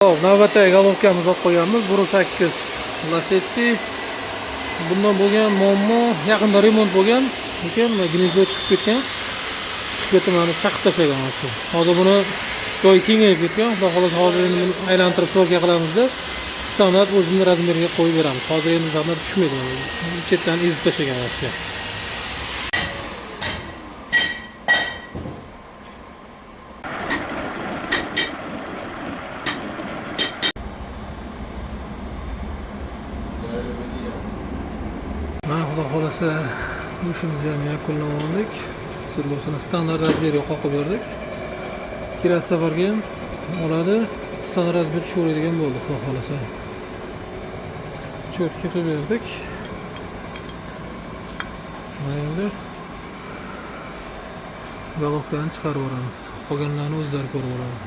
Hop, navbatdagi golovkamizni olib qo'yganmiz. 1.8 Lacetti. Bundan bo'lgan muammo, yaqinda remont bo'lgan, lekin gnezdo chiqib ketgan. Chiqib ketib mana chaqib tashlagan shu. Hozir buni joyi kengayib ketgan. Xudo xohlasa hozir endi buni aylantirib sorga qilamizda, standart o'zining razmeriga qo'yib beramiz. Hozir endi standart tushmaydi. Chetdan ezib tashlagan ashyo. Mana xudo xolasa bu ishimizni ham yakunlab oldik. Sirlosini standart razmeriga qoqib berdik. Kelasi safarga ham oladi. Standart razmer tushaveradigan bo'ldi xudo xolasa. Cho'tga qilib berdik. Mana endi golovkani chiqarib olamiz. Qolganlarni o'zlari ko'rib oladi.